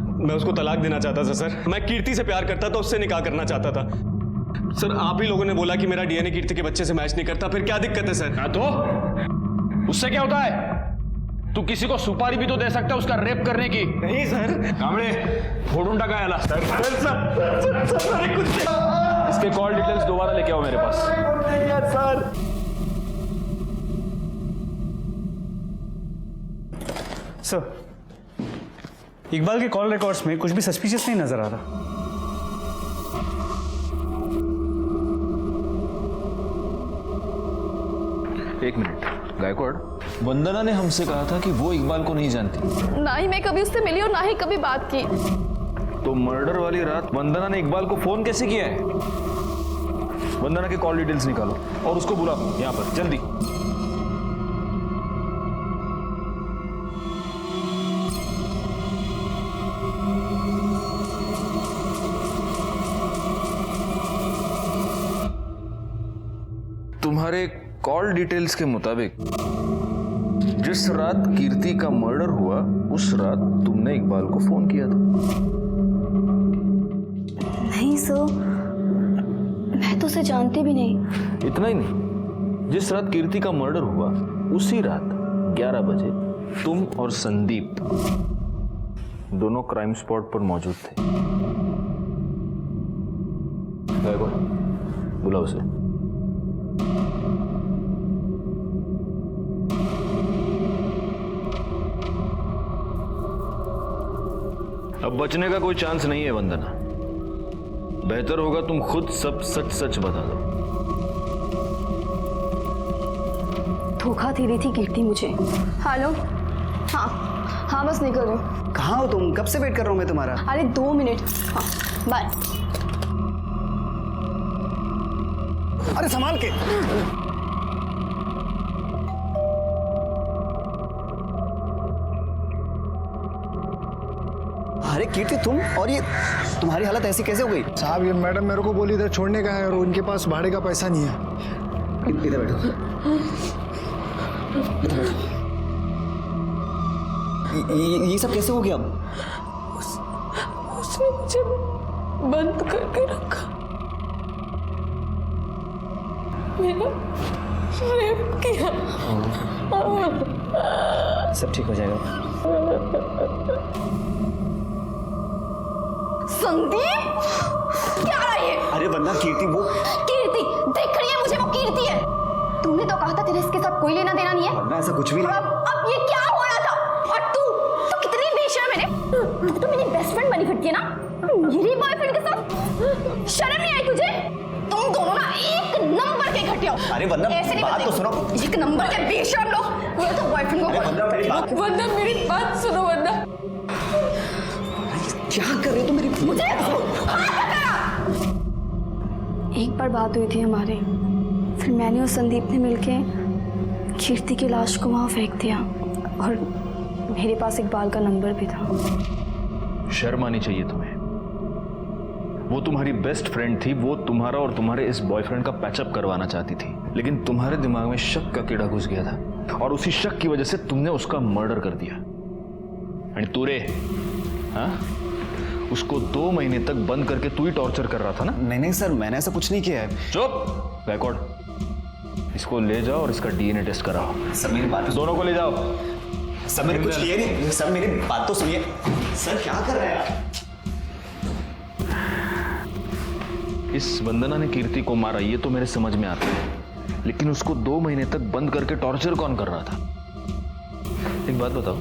Speaker 10: मैं उसको तलाक देना चाहता था सर। मैं कीर्ति से प्यार करता था, उससे निकाह करना चाहता था। सर आप ही लोगों ने बोला कि मेरा डीएनए कीर्ति के बच्चे से मैच नहीं करता, फिर क्या दिक्कत है सर?
Speaker 1: हाँ तो उससे क्या होता है? तू किसी को सुपारी भी तो दे सकता है उसका रेप करने की।
Speaker 10: नहीं सर।
Speaker 1: कांबळे, फोडून टाका याला।
Speaker 10: सर कुछ
Speaker 1: इसके कॉल डिटेल्स दोबारा लेके आओ मेरे पास।
Speaker 10: सर
Speaker 3: इकबाल के कॉल रिकॉर्ड्स में कुछ भी सस्पिशियस नहीं नजर आ रहा।
Speaker 1: एक मिनट, गायकवाड़, वंदना ने हमसे कहा था कि वो इकबाल को नहीं जानती।
Speaker 12: ना ही मैं कभी उससे मिली और ना ही कभी बात की।
Speaker 1: तो मर्डर वाली रात वंदना ने इकबाल को फोन कैसे किया है? वंदना के कॉल डिटेल्स निकालो और उसको बुलाओ यहाँ पर जल्दी। तुम्हारे कॉल डिटेल्स के मुताबिक जिस रात कीर्ति का मर्डर हुआ उस रात तुमने इकबाल को फोन किया था।
Speaker 12: नहीं सर, मैं तो उसे जानती भी नहीं।
Speaker 1: इतना ही नहीं, जिस रात कीर्ति का मर्डर हुआ उसी रात 11 बजे तुम और संदीप दोनों क्राइम स्पॉट पर मौजूद थे। बुलाओ उसे। अब बचने का कोई चांस नहीं है वंदना। बेहतर होगा तुम खुद सब सच सच बता दो।
Speaker 12: धोखा दे रही थी कीर्ति मुझे। हेलो। हाँ बस निकल रही।
Speaker 2: कहाँ हो तुम? कब से वेट कर रहा हूँ मैं तुम्हारा।
Speaker 12: अरे 2 मिनट। हाँ बाय।
Speaker 2: अरे संभाल के। अरे कीर्ति, तुम और ये तुम्हारी हालत ऐसी कैसे हो गई?
Speaker 18: साहब ये मैडम मेरे को बोली इधर छोड़ने का है और उनके पास भाड़े का पैसा नहीं है।
Speaker 2: इधर बैठो। इधर बैठो। ये सब कैसे हो गया?
Speaker 12: उसने मुझे बंद करके रखा, मेरा रेप किया।
Speaker 2: सब ठीक हो जाएगा।
Speaker 12: संदीप, क्या रहा ये?
Speaker 2: अरे वंदना, कीर्ति वो
Speaker 12: कीर्ति देख रही है मुझे, वो कीर्ति है। तुमने तो कहा था तेरे इसके साथ कोई लेना देना नहीं है।
Speaker 2: वंदना ऐसा कुछ भी नहीं।
Speaker 12: अब ये क्या हो रहा था? और तू कितनी बेशर्म है रे। तू तो मेरी बेस्ट फ्रेंड बनी फिरती है ना, मेरी बॉयफ्रेंड के साथ। शर्म नहीं आई तुझे? तुम दोनों ना एक नंबर के घटिया हो।
Speaker 2: अरे वंदना, बात तो सुनो।
Speaker 12: एक नंबर के बेशर्म लोग। ये तो बॉयफ्रेंड को। वंदना मेरी बात सुनो। वंदना
Speaker 2: क्या कर रहे हो तुम? मेरी
Speaker 12: मुझे एक बार बात हुई थी हमारे, फिर मैंने और संदीप ने मिलके कीर्ति की लाश को वहाँ फेंक दिया और मेरे पास इकबाल का नंबर भी था।
Speaker 1: शर्म आनी चाहिए तुम्हें। वो तुम्हारी बेस्ट फ्रेंड थी, वो तुम्हारा और तुम्हारे इस बॉयफ्रेंड का पैचअप करवाना चाहती थी, लेकिन तुम्हारे दिमाग में शक का कीड़ा घुस गया था और उसी शक की वजह से तुमने उसका मर्डर कर दिया। एंड तू रे, हाँ, उसको 2 महीने तक बंद करके तू ही टॉर्चर कर रहा था ना?
Speaker 2: नहीं सर, मैंने ऐसा कुछ नहीं किया है।
Speaker 1: चुप बैकवर्ड, इसको ले जाओ और इसका डीएनए टेस्ट कराओ।
Speaker 2: सर मेरी बात
Speaker 1: दोनों को ले जाओ।
Speaker 2: सर मैंने कुछ किया नहीं। सर मेरी बात तो सुनिए। सर क्या कर रहे हैं आप?
Speaker 1: इस वंदना ने कीर्ति को मारा ये तो मेरे समझ में आता है, लेकिन उसको 2 महीने तक बंद करके टॉर्चर कौन कर रहा था? एक बात बताओ,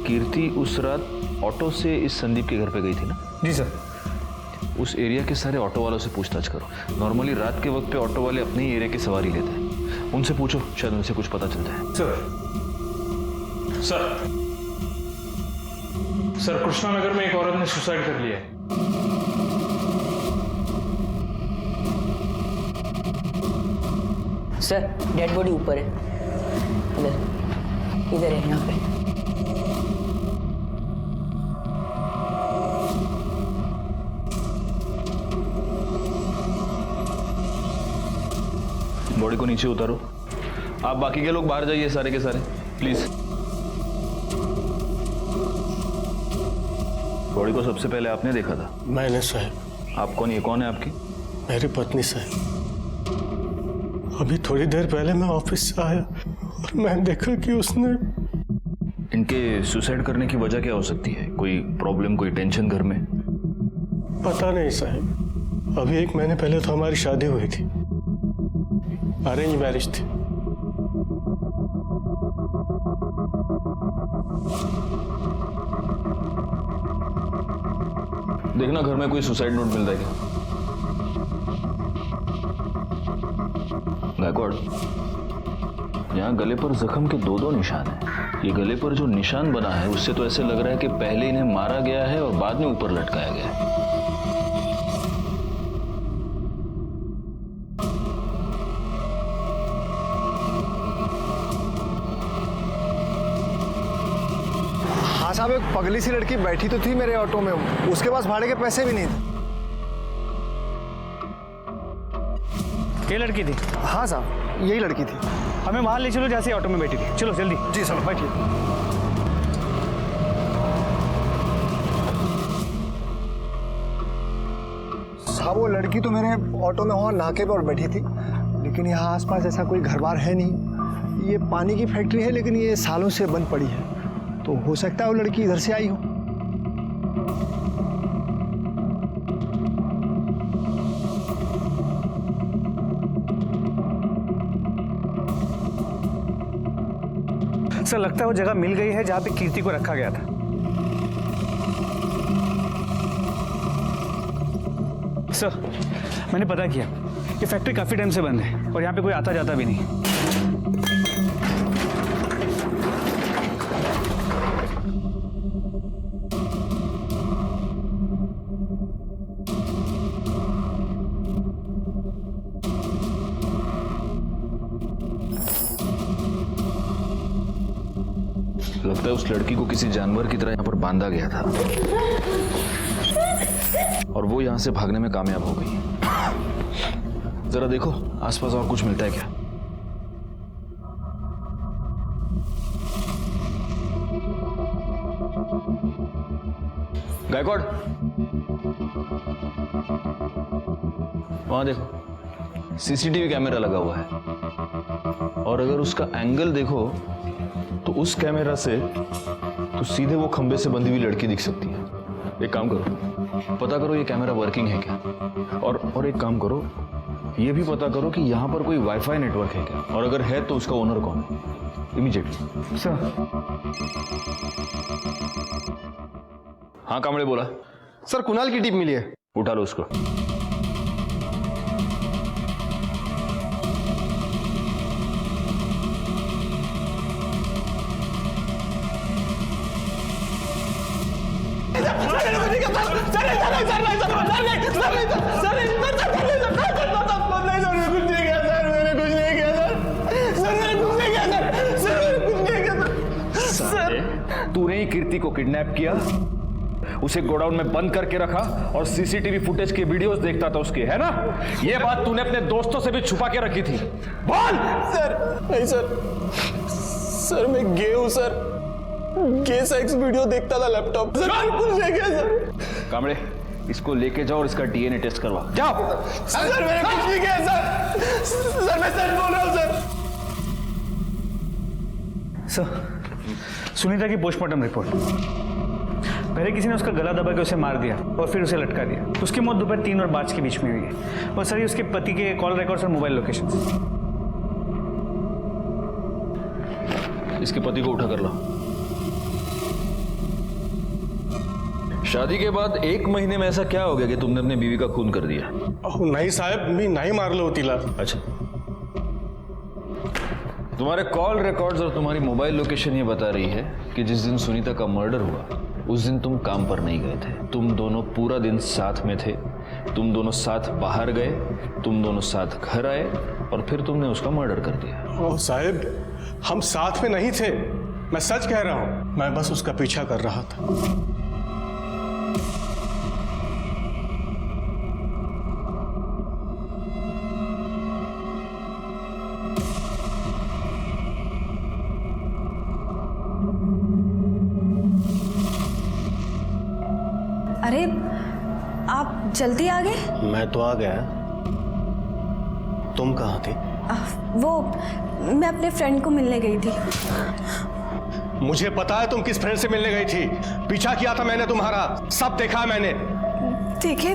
Speaker 1: कीर्ति उस रात ऑटो से इस संदीप के घर पे गई थी ना?
Speaker 3: जी सर।
Speaker 1: उस एरिया के सारे ऑटो वालों से पूछताछ करो। नॉर्मली रात के वक्त पे ऑटो वाले अपने ही एरिया की सवारी लेते हैं, उनसे पूछो, शायद उनसे कुछ पता चलता है।
Speaker 19: सर कृष्णा नगर में एक औरत ने सुसाइड कर लिया है।
Speaker 13: सर डेड बॉडी ऊपर है, इधर है, यहाँ पे।
Speaker 1: बॉडी को नीचे उतारो। आप बाकी के लोग बाहर जाइए, सारे के सारे प्लीज। बॉडी को सबसे पहले आपने देखा था?
Speaker 6: मैंने साहब।
Speaker 1: आप कौन? ये कौन है आपकी?
Speaker 6: मेरी पत्नी साहब। अभी थोड़ी देर पहले मैं ऑफिस से आया और मैं देखा कि उसने।
Speaker 1: इनके सुसाइड करने की वजह क्या हो सकती है? कोई प्रॉब्लम, कोई टेंशन घर में?
Speaker 6: पता नहीं साहब, अभी 1 महीने पहले तो हमारी शादी हुई थी, अरेंज मैरिज थी।
Speaker 1: देखना घर में कोई सुसाइड नोट मिल रहा है क्या? गायकवाड़, यहाँ गले पर जख्म के 2 निशान हैं। ये गले पर जो निशान बना है उससे तो ऐसे लग रहा है कि पहले इन्हें मारा गया है और बाद में ऊपर लटकाया गया है।
Speaker 18: हाँ साहब, एक पगली सी लड़की बैठी तो थी मेरे ऑटो में, उसके पास भाड़े के पैसे भी नहीं थे।
Speaker 3: ये लड़की थी?
Speaker 18: हाँ साहब, यही लड़की थी।
Speaker 3: हमें वहां ले चलो जैसे ऑटो में बैठी थी। चलो जल्दी।
Speaker 18: जी साहब, बैठिए। साहब वो लड़की तो मेरे ऑटो में वहाँ नाके पर बैठी थी, लेकिन यहाँ आसपास ऐसा कोई घर बार है नहीं। ये पानी की फैक्ट्री है, लेकिन ये सालों से बंद पड़ी है, तो हो सकता है वो लड़की इधर से आई हो।
Speaker 3: सर लगता है वो जगह मिल गई है जहां पे कीर्ति को रखा गया था। सर मैंने पता किया, ये फैक्ट्री काफी टाइम से बंद है और यहाँ पे कोई आता जाता भी नहीं।
Speaker 1: लगता है उस लड़की को किसी जानवर की तरह यहाँ पर बांधा गया था और वो यहाँ से भागने में कामयाब हो गई। जरा देखो आसपास और कुछ मिलता है क्या? गायकवाड़, वहां देखो सीसीटीवी कैमरा लगा हुआ है और अगर उसका एंगल देखो तो उस कैमरा से तो सीधे वो खंबे से बंधी हुई लड़की दिख सकती है। एक काम करो, पता करो ये कैमरा वर्किंग है क्या, और एक काम करो, ये भी पता करो कि यहाँ पर कोई वाईफाई नेटवर्क है क्या, और अगर है तो उसका ओनर कौन है, इमीडिएटली।
Speaker 3: सर।
Speaker 1: हाँ कामड़े बोला।
Speaker 8: सर कुणाल की टिप मिली है।
Speaker 1: उठा लो उसको। को किडनैप किया, उसे गोडाउन में बंद करके रखा और सीसीटीवी फुटेज के वीडियोस देखता था उसके, है ना? ये बात तूने अपने दोस्तों से भी छुपा के रखी थी। बोल।
Speaker 10: सर नहीं सर मैं गे हूं सर, गे सेक्स वीडियो देखता था लैपटॉप सर, कुछ नहीं किया सर।
Speaker 1: कामड़े, इसको लेके जाओ और इसका डीएनए टेस्ट करवा, जाओ।
Speaker 10: सर मैंने कुछ नहीं किया सर मैं सच बोल रहा हूं
Speaker 3: सर, सुनीता की पोस्टमार्टम रिपोर्ट। पहले किसी ने उसका गला दबा के उसे मार दिया और फिर उसे लटका दिया। उसकी मौत दोपहर 3 और 5 के बीच में हुई है। और सर, ये उसके पति के कॉल रिकॉर्ड्स और मोबाइल लोकेशन।
Speaker 1: इसके पति को उठा कर ला। शादी के बाद 1 महीने में ऐसा क्या हो गया कि तुमने अपनी बीवी का खून कर दिया?
Speaker 10: नहीं साहब, मी नहीं मारलो तिला।
Speaker 1: अच्छा, तुम्हारे कॉल रिकॉर्ड्स और तुम्हारी मोबाइल लोकेशन ये बता रही है कि जिस दिन सुनीता का मर्डर हुआ उस दिन तुम काम पर नहीं गए थे। तुम दोनों पूरा दिन साथ में थे, तुम दोनों साथ बाहर गए, तुम दोनों साथ घर आए और फिर तुमने उसका मर्डर कर दिया।
Speaker 10: ओह साहब, हम साथ में नहीं थे, मैं सच कह रहा हूं, मैं बस उसका पीछा कर रहा था।
Speaker 20: अरे आप जल्दी आ गए?
Speaker 6: मैं तो आ गया, तुम कहाँ थी?
Speaker 20: वो मैं अपने फ्रेंड को मिलने गई थी।
Speaker 10: मुझे पता है तुम किस फ्रेंड से मिलने गई थी, पीछा किया था मैंने तुम्हारा, सब देखा है मैंने।
Speaker 20: देखिए,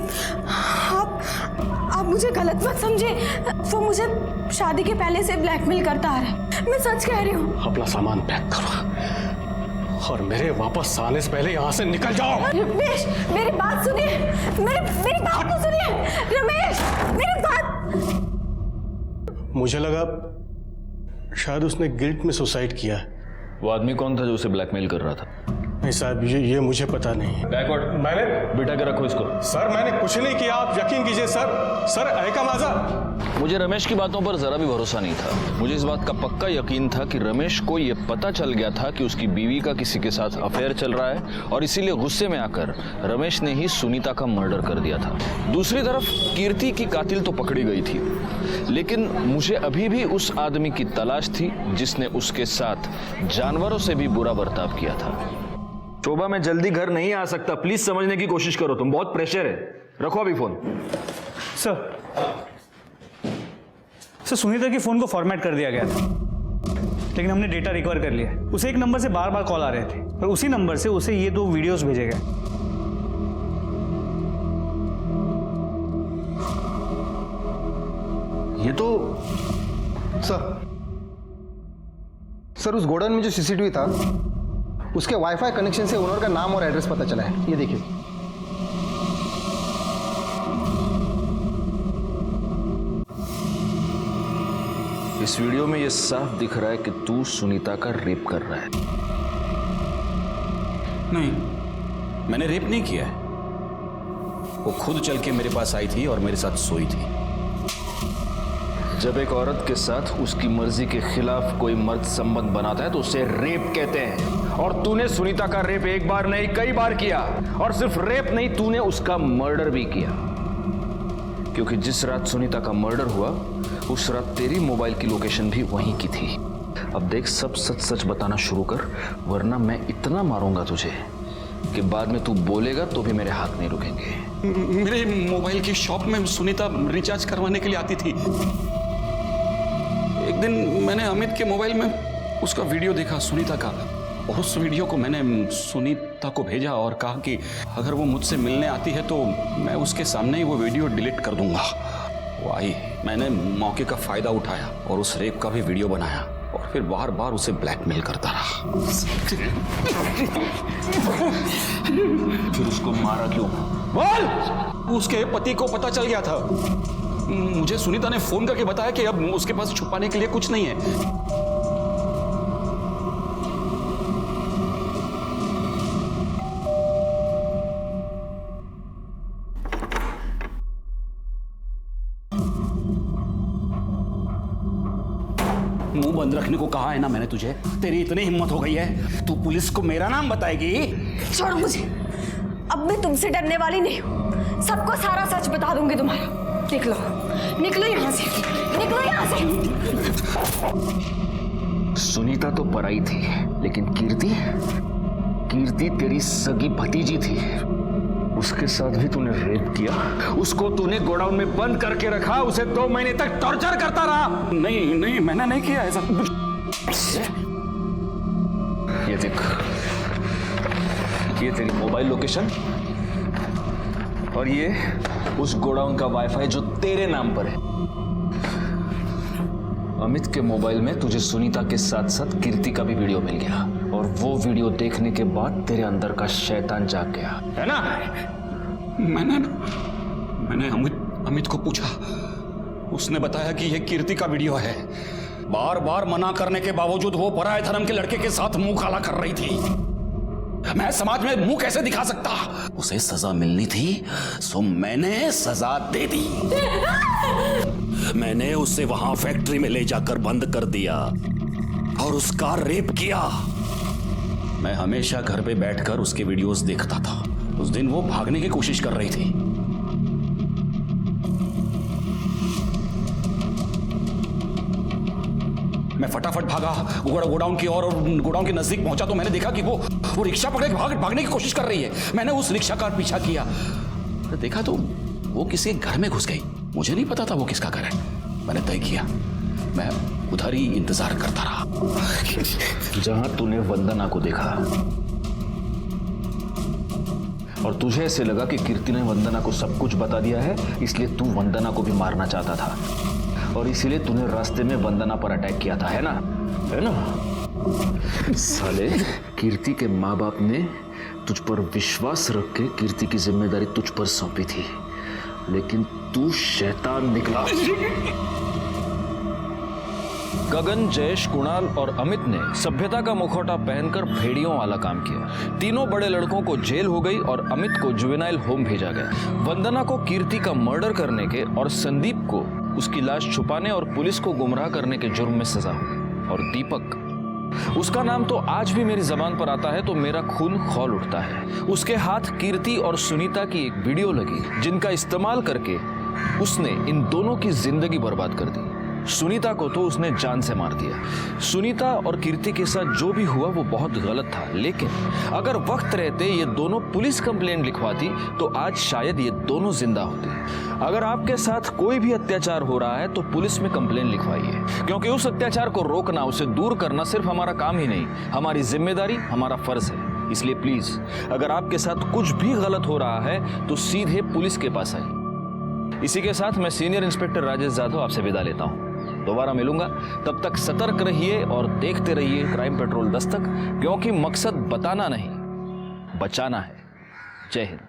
Speaker 20: आप मुझे गलत मत समझे, वो मुझे शादी के पहले से ब्लैकमेल करता आ रहा है, मैं सच कह रही हूँ।
Speaker 10: अपना सामान पैक करो और मेरे वापस आने से पहले यहाँ से निकल जाओ।
Speaker 20: रमेश, मेरी बात सुनिए, मेरी बात तो सुनिए। रमेश, मेरी बात।
Speaker 10: मुझे लगा शायद उसने गिल्ट में सुसाइड किया है।
Speaker 1: वो आदमी कौन था जो उसे ब्लैकमेल कर रहा था?
Speaker 10: नहीं साहब, ये मुझे पता नहीं।
Speaker 1: बैकवर्ड,
Speaker 10: मैंने
Speaker 1: बिठा के रखो इसको।
Speaker 10: सर मैंने कुछ नहीं किया, आप यकीन कीजिए सर ऐका माजा।
Speaker 1: मुझे रमेश की बातों पर जरा भी भरोसा नहीं था। मुझे इस बात का पक्का यकीन था कि रमेश को यह पता चल गया था कि उसकी बीवी का किसी के साथ अफेयर चल रहा है और इसीलिए गुस्से में आकर रमेश ने ही सुनीता का मर्डर कर दिया था। दूसरी तरफ कीर्ति की कातिल तो पकड़ी गई थी, लेकिन मुझे अभी भी उस आदमी की तलाश थी जिसने उसके साथ जानवरों से भी बुरा बर्ताव किया था। शोभा, मैं जल्दी घर नहीं आ सकता, प्लीज समझने की कोशिश करो, तुम बहुत प्रेशर है। रखो अभी फोन।
Speaker 3: सर, सुनीता की फोन को फॉर्मेट कर दिया गया था, लेकिन हमने डेटा रिकवर कर लिया। उसे एक नंबर से बार बार कॉल आ रहे थे और उसी नंबर से उसे ये 2 वीडियोस भेजे गए।
Speaker 1: ये तो
Speaker 8: सर उस गोडाउन में जो सीसीटीवी था उसके वाईफाई कनेक्शन से ओनर का नाम और एड्रेस पता चला है। ये देखिए।
Speaker 1: इस वीडियो में ये साफ दिख रहा है कि तू सुनीता का रेप कर रहा है।
Speaker 14: नहीं, मैंने रेप नहीं किया है। वो खुद चल के मेरे पास आई थी और मेरे साथ सोई थी।
Speaker 1: जब एक औरत के साथ उसकी मर्जी के खिलाफ कोई मर्द संबंध बनाता है तो उसे रेप कहते हैं। और तूने सुनीता का रेप एक बार नहीं कई बार किया, और सिर्फ रेप नहीं, तूने उसका मर्डर भी किया। क्योंकि जिस रात सुनीता का मर्डर हुआ उस रात तेरी मोबाइल की लोकेशन भी वहीं की थी। अब देख, सब सच सच बताना शुरू कर, वरना मैं इतना मारूंगा तुझे कि बाद में तू बोलेगा तो भी मेरे हाथ नहीं रुकेंगे।
Speaker 14: मेरे मोबाइल की शॉप में सुनीता रिचार्ज करवाने के लिए आती थी। एक दिन मैंने अमित के मोबाइल में उसका वीडियो देखा सुनीता का, और उस वीडियो को मैंने सुनीता को भेजा और कहा कि अगर वो मुझसे मिलने आती है तो मैं उसके सामने ही वो वीडियो डिलीट कर दूंगा। वो आई, मैंने मौके का फायदा उठाया और उस रेप का भी वीडियो बनाया और फिर बार बार उसे ब्लैकमेल करता रहा।
Speaker 1: फिर उसको मारा क्यों?
Speaker 14: बोल! उसके पति को पता चल गया था। मुझे सुनीता ने फोन करके बताया कि अब उसके पास छुपाने के लिए कुछ नहीं है। मुंह बंद रखने को कहा है ना मैंने तुझे। तेरी इतनी हिम्मत हो गई है, तू पुलिस को मेरा नाम बताएगी?
Speaker 20: छोड़ो मुझे, अब मैं तुमसे डरने वाली नहीं हूँ। सबको सारा सच बता दूंगी तुम्हारा। निकलो, निकलो यहाँ से, निकलो यहाँ से।
Speaker 1: सुनीता तो पराई थी, लेकिन कीर्ति तेरी सगी भतीजी थी। उसके साथ भी तूने रेप किया, उसको तूने गोडाउन में बंद करके रखा, उसे 2 महीने तक टॉर्चर करता रहा।
Speaker 14: नहीं, मैंने नहीं किया ऐसा।
Speaker 1: ये देख, ये तेरी मोबाइल लोकेशन और ये उस गोडाउन का वाईफाई जो तेरे नाम पर है। अमित के मोबाइल में तुझे सुनीता के साथ साथ कीर्ति का भी वीडियो मिल गया, और वो वीडियो देखने के बाद तेरे अंदर का शैतान जाग गया, है ना?
Speaker 14: मैंने अमित को पूछा, उसने बताया कि यह कीर्ति का वीडियो है। बार बार मना करने के बावजूद वो पराये धर्म के लड़के के साथ मुंह काला कर रही थी। मैं समाज में मुंह कैसे दिखा सकता? उसे सजा मिलनी थी, सो मैंने सजा दे दी। मैंने उसे वहां फैक्ट्री में ले जाकर बंद कर दिया और उसका रेप किया। मैं हमेशा घर पे बैठकर उसके वीडियोस देखता था। उस दिन वो भागने की कोशिश कर रही थी। मैं फटाफट भागा गोडाउन की ओर, और गोडाउन के नजदीक पहुंचा तो मैंने देखा कि वो रिक्शा पकड़ के भागने की कोशिश कर रही है। मैंने उस रिक्शा का पीछा किया, देखा तो वो किसी घर में घुस गई। मुझे नहीं पता था वो किसका घर है। मैंने तय किया मैं उधर ही इंतजार करता रहा।
Speaker 1: जहां तूने वंदना को देखा और तुझे ऐसे लगा कि कीर्ति ने वंदना को सब कुछ बता दिया है, इसलिए तू वंदना को भी मारना चाहता था, और इसीलिए तूने रास्ते में वंदना पर अटैक किया था, है ना? है ना? साले, कीर्ति के माँ बाप ने तुझ पर विश्वास रख के कीर्ति की जिम्मेदारी तुझ पर सौंपी थी, लेकिन तू शैतान निकला। गगन, जयेश, कुणाल और अमित ने सभ्यता का मुखौटा पहनकर भेड़ियों वाला काम किया। तीनों बड़े लड़कों को जेल हो गई और अमित को जुवेनाइल होम भेजा गया। वंदना को कीर्ति का मर्डर करने के और संदीप को उसकी लाश छुपाने और पुलिस को गुमराह करने के जुर्म में सजा हुई। और दीपक, उसका नाम तो आज भी मेरी जबान पर आता है तो मेरा खून खौल उठता है। उसके हाथ कीर्ति और सुनीता की एक वीडियो लगी, जिनका इस्तेमाल करके उसने इन दोनों की जिंदगी बर्बाद कर दी। सुनीता को तो उसने जान से मार दिया। सुनीता और कीर्ति के साथ जो भी हुआ वो बहुत गलत था, लेकिन अगर वक्त रहते ये दोनों पुलिस कंप्लेंट लिखवाती तो आज शायद ये दोनों जिंदा होते। अगर आपके साथ कोई भी अत्याचार हो रहा है तो पुलिस में कंप्लेंट लिखवाइए, क्योंकि उस अत्याचार को रोकना, उसे दूर करना सिर्फ हमारा काम ही नहीं, हमारी जिम्मेदारी, हमारा फर्ज है। इसलिए प्लीज, अगर आपके साथ कुछ भी गलत हो रहा है तो सीधे पुलिस के पास आइए। इसी के साथ मैं सीनियर इंस्पेक्टर राजेश जाधव आपसे विदा लेता हूं। दोबारा मिलूंगा, तब तक सतर्क रहिए और देखते रहिए क्राइम पेट्रोल दस्तक, क्योंकि मकसद बताना नहीं, बचाना है। जय हिंद।